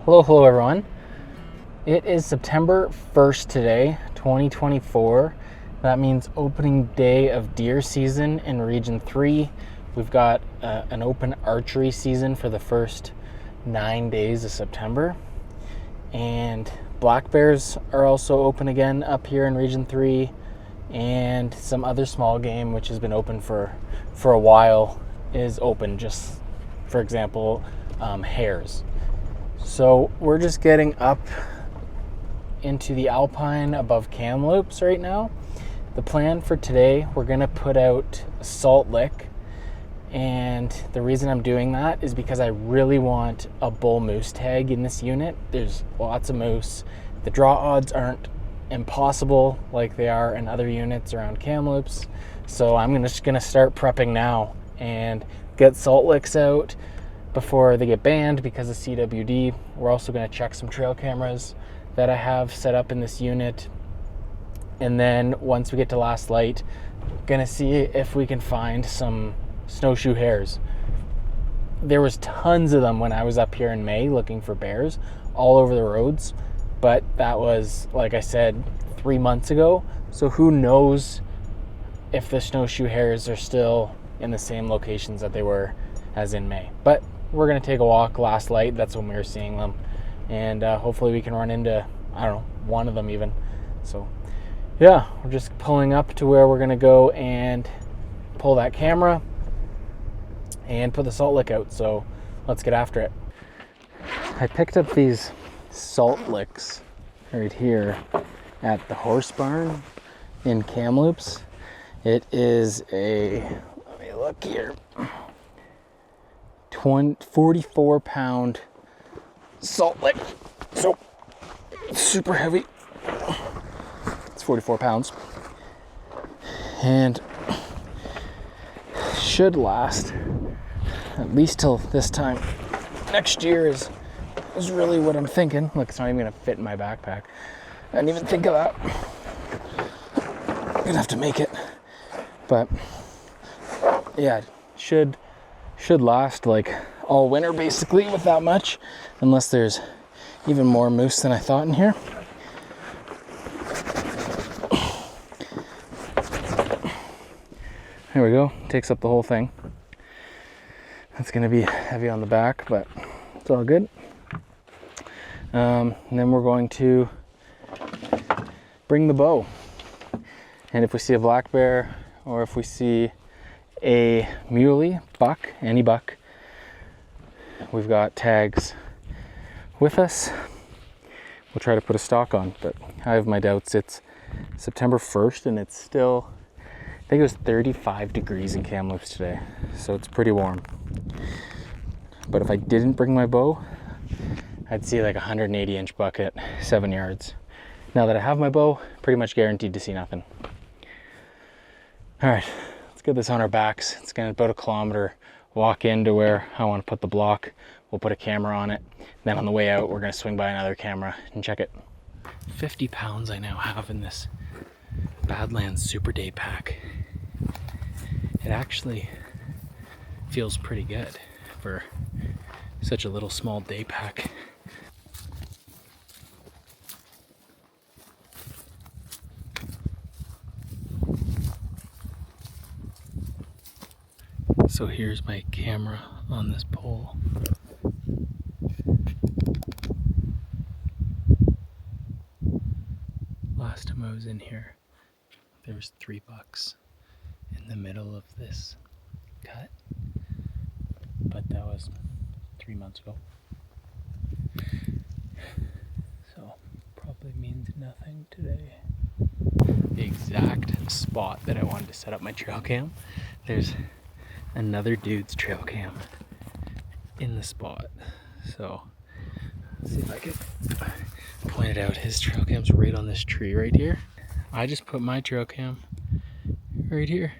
Hello everyone. It is September 1st today, 2024. That means opening day of deer season in Region 3. We've got an open archery season for the first 9 days of September. And black bears are also open again up here in Region 3. And some other small game, which has been open for a while, is open. Just, for example, hares. So we're just getting up into the alpine above Kamloops right now. The plan for today, we're gonna put out a salt lick, and the reason I'm doing that is because I really want a bull moose tag in this unit. There's lots of moose. The draw odds aren't impossible like they are in other units around Kamloops. So I'm just gonna start prepping now and get salt licks out before they get banned because of CWD. We're also going to check some trail cameras that I have set up in this unit. And then once we get to last light, going to see if we can find some snowshoe hares. There was tons of them when I was up here in May looking for bears all over the roads. But that was, like I said, 3 months ago. So who knows if the snowshoe hares are still in the same locations that they were as in May. But we're gonna take a walk last light. That's when we were seeing them, and hopefully we can run into, I don't know, one of them even. So yeah, we're just pulling up to where we're gonna go and pull that camera and put the salt lick out. So let's get after it. I picked up these salt licks right here at the horse barn in Kamloops. It is a, let me look here, 44 pound salt lick. So super heavy. It's 44 pounds and should last at least till this time next year is really what I'm thinking. Look, it's not even gonna fit in my backpack. I didn't even think of that. I'm gonna have to make it, but yeah, should last like all winter basically with that much, unless there's even more moose than I thought in here. There we go, takes up the whole thing. That's gonna be heavy on the back, but it's all good. And then we're going to bring the bow, and if we see a black bear or if we see a muley, buck, any buck, we've got tags with us. We'll try to put a stock on, but I have my doubts. It's September 1st and it's still, I think it was 35 degrees in Kamloops today, so it's pretty warm. But if I didn't bring my bow, I'd see like a 180-inch buck at 7 yards. Now that I have my bow, pretty much guaranteed to see nothing. All right, let's get this on our backs. It's gonna about a kilometer walk into where I want to put the block. We'll put a camera on it. Then on the way out, we're gonna swing by another camera and check it. 50 pounds I now have in this Badlands Super Day pack. It actually feels pretty good for such a little small day pack. So here's my camera on this pole. Last time I was in here, there was 3 bucks in the middle of this cut, but that was 3 months ago. So probably means nothing today. The exact spot that I wanted to set up my trail cam, there's another dude's trail cam in the spot. So let's see if I can point it out. His trail cam's right on this tree right here. I just put my trail cam right here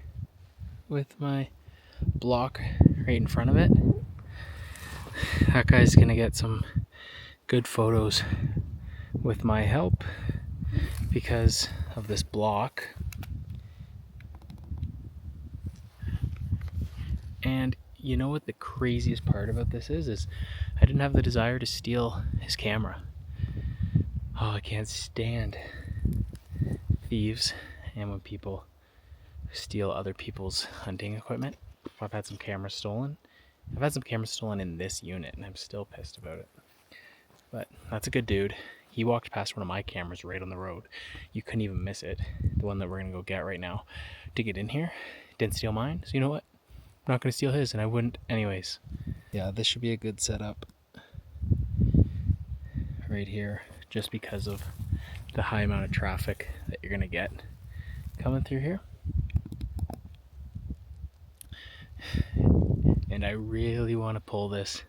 with my block right in front of it. That guy's gonna get some good photos with my help because of this block. And you know what the craziest part about this is I didn't have the desire to steal his camera. Oh, I can't stand thieves and when people steal other people's hunting equipment. I've had some cameras stolen. I've had some cameras stolen in this unit, and I'm still pissed about it. But that's a good dude. He walked past one of my cameras right on the road. You couldn't even miss it. The one that we're going to go get right now. To get in here, didn't steal mine. So you know what? I'm not going to steal his, and I wouldn't anyways. Yeah, this should be a good setup right here, just because of the high amount of traffic that you're going to get coming through here. And I really want to pull this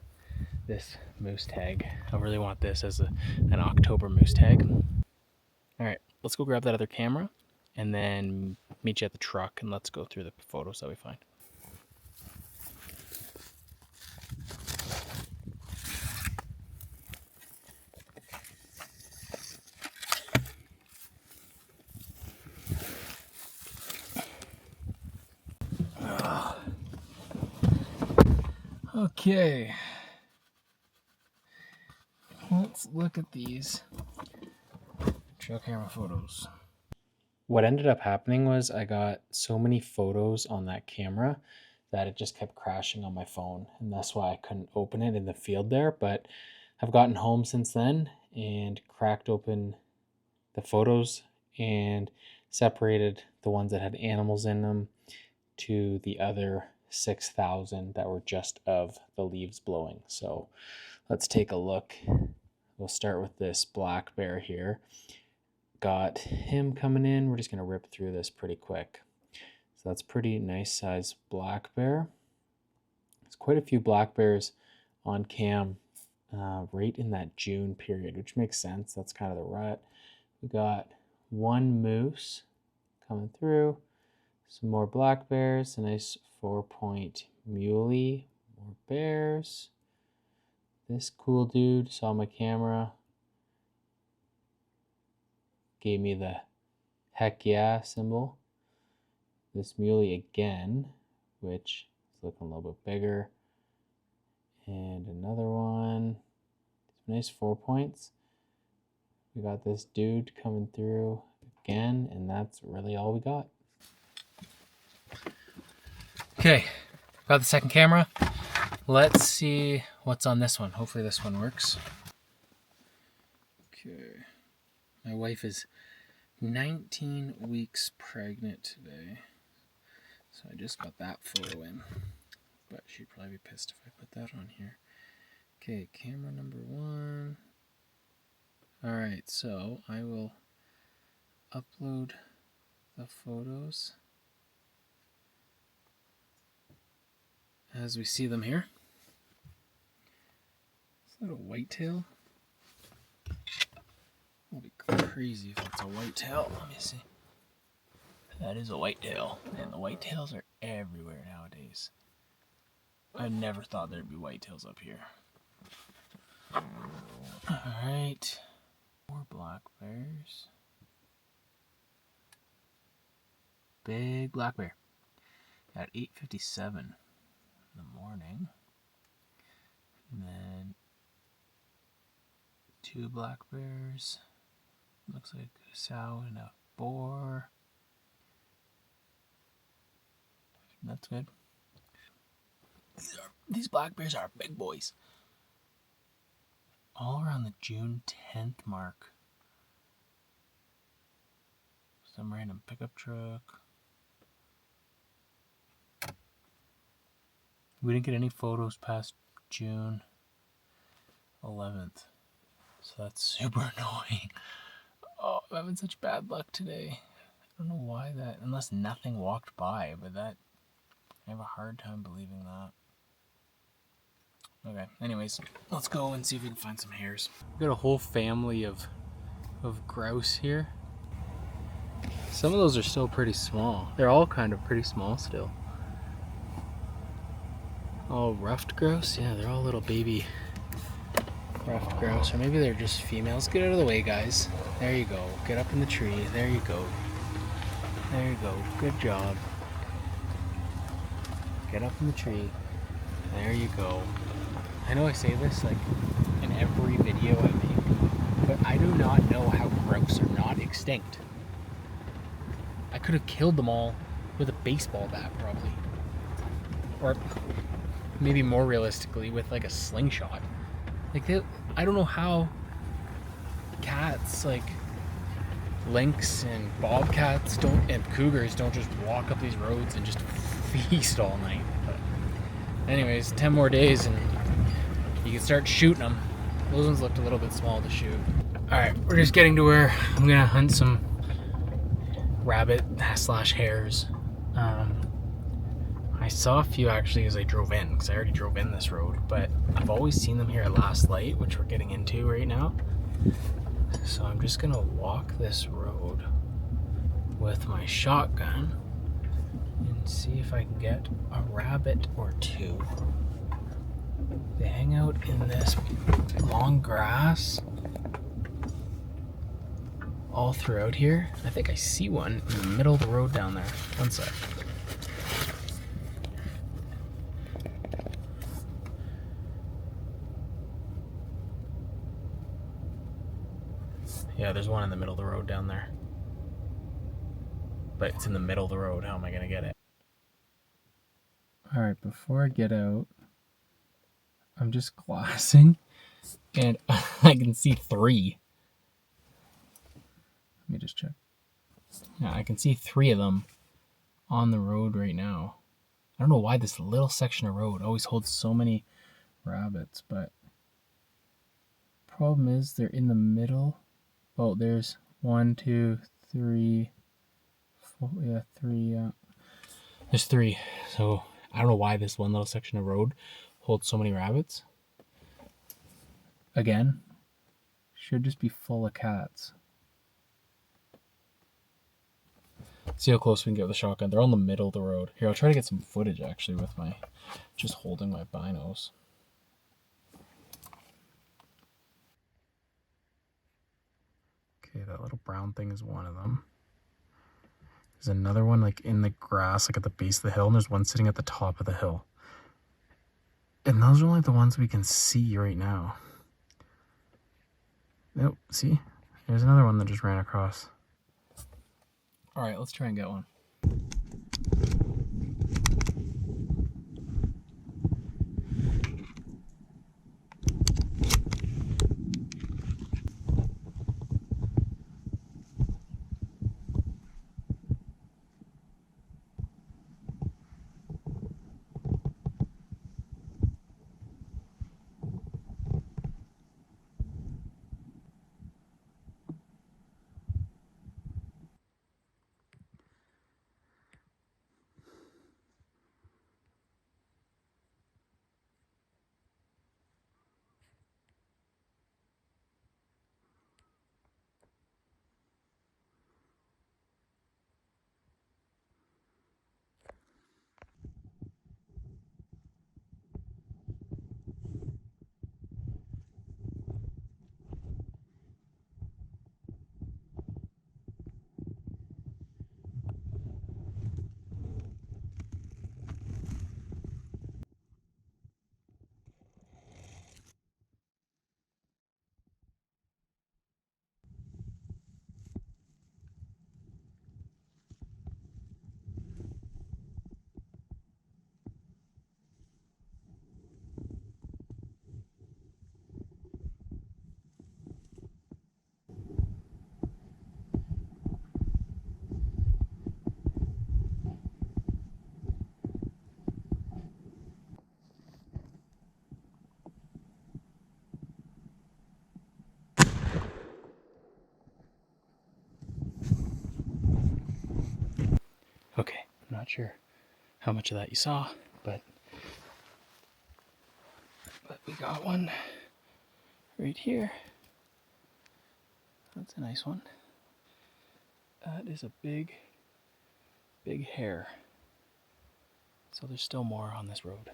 moose tag. I really want this as an October moose tag. All right, let's go grab that other camera and then meet you at the truck and let's go through the photos that we find. Okay, let's look at these trail camera photos. What ended up happening was I got so many photos on that camera that it just kept crashing on my phone, and that's why I couldn't open it in the field there. But I've gotten home since then and cracked open the photos and separated the ones that had animals in them to the other 6,000 that were just of the leaves blowing. So let's take a look. We'll start with this black bear here. Got him coming in. We're just going to rip through this pretty quick. So that's pretty nice size black bear. There's quite a few black bears on cam right in that June period, which makes sense. That's kind of the rut. We got one moose coming through. Some more black bears, a nice 4-point muley, more bears. This cool dude saw my camera, gave me the heck yeah symbol. This muley again, which is looking a little bit bigger. And another one, nice 4 points. We got this dude coming through again, and that's really all we got. Okay, got the second camera. Let's see what's on this one. Hopefully this one works. Okay, my wife is 19 weeks pregnant today, so I just got that photo in, but she'd probably be pissed if I put that on here. Okay, camera number 1. All right, so I will upload the photos as we see them here. Is that a whitetail? It'll be crazy if it's a whitetail. Let me see. That is a whitetail, and the whitetails are everywhere nowadays. I never thought there'd be whitetails up here. All right, 4 black bears. Big black bear at 8:57 in the morning. And then 2 black bears. Looks like a sow and a boar. That's good. These black bears are big boys. All around the June 10th mark. Some random pickup truck. We didn't get any photos past June 11th. So that's super annoying. Oh, I'm having such bad luck today. I don't know why that, unless nothing walked by, but that, I have a hard time believing that. Okay, anyways, let's go and see if we can find some hares. We've got a whole family of grouse here. Some of those are still pretty small. They're all kind of pretty small still. All ruffed grouse? Yeah, they're all little baby ruffed grouse. Or maybe they're just females. Get out of the way, guys. There you go. Get up in the tree. There you go. There you go. Good job. Get up in the tree. There you go. I know I say this like in every video I make, but I do not know how grouse are not extinct. I could have killed them all with a baseball bat, probably. Or maybe more realistically, with like a slingshot. Like, I don't know how cats, like lynx and bobcats and cougars don't just walk up these roads and just feast all night. But anyways, 10 more days and you can start shooting them. Those ones looked a little bit small to shoot. Alright, we're just getting to where I'm gonna hunt some rabbit / hares. I saw a few actually as I drove in, because I already drove in this road, but I've always seen them here at last light, which we're getting into right now. So I'm just gonna walk this road with my shotgun and see if I can get a rabbit or two. They hang out in this long grass all throughout here. I think I see one in the middle of the road down there. One sec. Yeah, there's one in the middle of the road down there. But it's in the middle of the road. How am I going to get it? Alright, before I get out, I'm just glassing and I can see 3. Let me just check. Yeah, I can see 3 of them on the road right now. I don't know why this little section of road always holds so many rabbits, but problem is they're in the middle. Oh, there's 1, 2, 3, 4. Yeah, 3. There's 3. So I don't know why this one little section of road holds so many rabbits. Again, should just be full of cats. See how close we can get with the shotgun. They're on the middle of the road. Here, I'll try to get some footage actually with my, just holding my binos. Okay, that little brown thing is one of them. There's another one like in the grass, like at the base of the hill, and there's one sitting at the top of the hill. And those are only the ones we can see right now. Nope, see? There's another one that just ran across. All right, let's try and get one. Okay, I'm not sure how much of that you saw, but we got one right here. That's a nice one. That is a big hare. So there's still more on this road.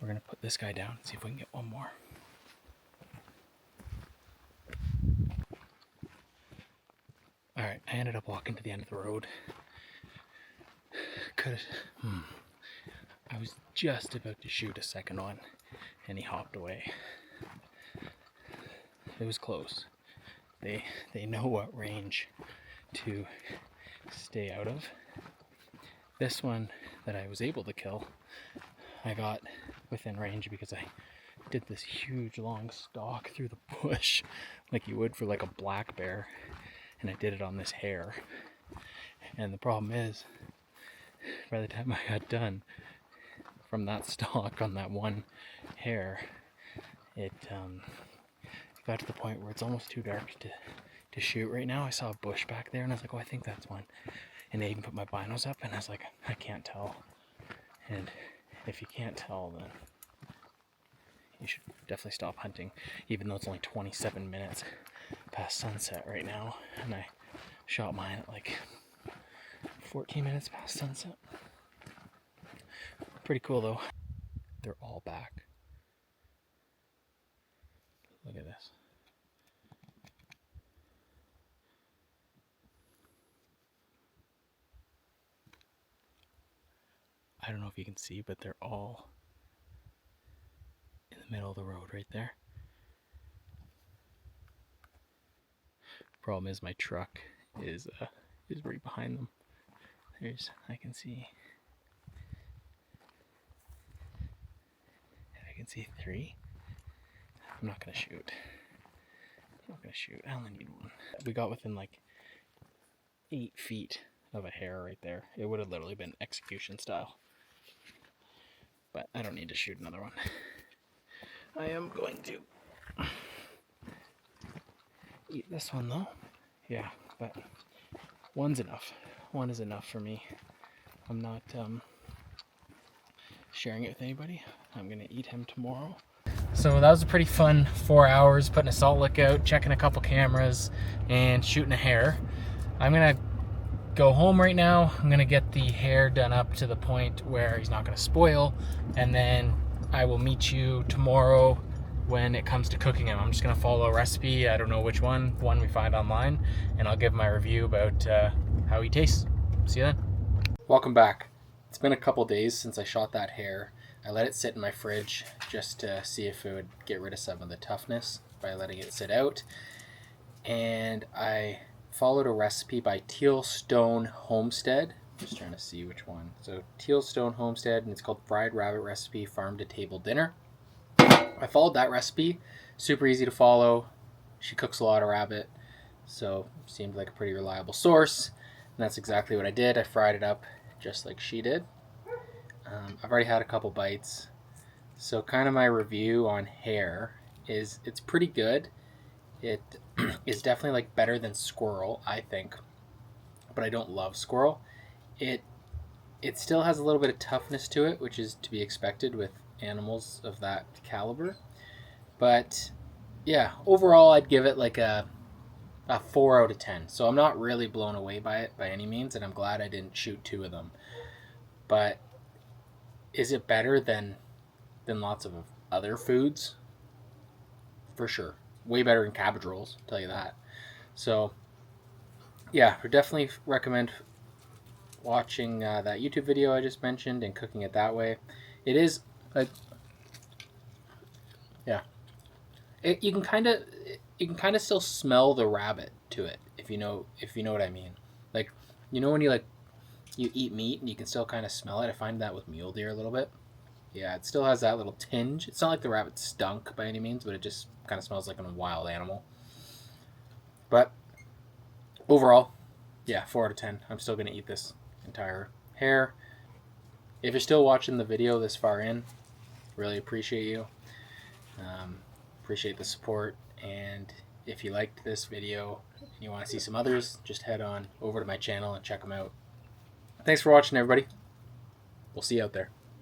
We're gonna put this guy down and see if we can get one more. All right, I ended up walking to the end of the road. I was just about to shoot a second one and he hopped away. It was close. They know what range to stay out of. This one that I was able to kill, I got within range because I did this huge long stalk through the bush like you would for like a black bear, and I did it on this hare. And the problem is, by the time I got done from that stalk on that one hare, it got to the point where it's almost too dark to shoot right now. I saw a bush back there and I was like, oh, I think that's one. And I even put my binos up and I was like, I can't tell. And if you can't tell, then you should definitely stop hunting, even though it's only 27 minutes past sunset right now. And I shot mine at like 14 minutes past sunset. Pretty cool though. They're all back. Look at this. I don't know if you can see, but they're all in the middle of the road right there. Problem is my truck is right behind them. I can see 3. I'm not gonna shoot. I only need one. We got within like 8 feet of a hare right there. It would have literally been execution style. But I don't need to shoot another one. I am going to eat this one though. Yeah, but one's enough. One is enough for me. I'm not sharing it with anybody. I'm gonna eat him tomorrow. So that was a pretty fun 4 hours, putting a salt lick out, checking a couple cameras, and shooting a hare. I'm gonna go home right now. I'm gonna get the hare done up to the point where he's not gonna spoil, and then I will meet you tomorrow when it comes to cooking him. I'm just gonna follow a recipe. I don't know which one we find online, and I'll give my review about how he tastes. See you then. Welcome back. It's been a couple days since I shot that hare. I let it sit in my fridge just to see if it would get rid of some of the toughness by letting it sit out. And I followed a recipe by Teal Stone Homestead. Just trying to see which one. So Teal Stone Homestead, and it's called Fried Rabbit Recipe Farm to Table Dinner. I followed that recipe. Super easy to follow. She cooks a lot of rabbit, so seemed like a pretty reliable source. And that's exactly what I did. I fried it up just like she did. I've already had a couple bites. So kind of my review on hare is it's pretty good. It is definitely like better than squirrel, I think. But I don't love squirrel. It still has a little bit of toughness to it, which is to be expected with animals of that caliber. But yeah, overall I'd give it like a 4 out of 10. So I'm not really blown away by it by any means, and I'm glad I didn't shoot 2 of them. But is it better than lots of other foods? For sure. Way better than cabbage rolls, I'll tell you that. So yeah, I definitely recommend watching that YouTube video I just mentioned and cooking it that way. It is like, yeah, you can kind of still smell the rabbit to it, if you know what I mean. Like, you know when you eat meat and you can still kind of smell it. I find that with mule deer a little bit. Yeah, it still has that little tinge. It's not like the rabbit stunk by any means, but it just kind of smells like a wild animal. But overall, yeah, 4 out of 10. I'm still going to eat this entire hare. If you're still watching the video this far in, really appreciate you. Appreciate the support. And if you liked this video and you want to see some others, just head on over to my channel and check them out. Thanks for watching, everybody. We'll see you out there.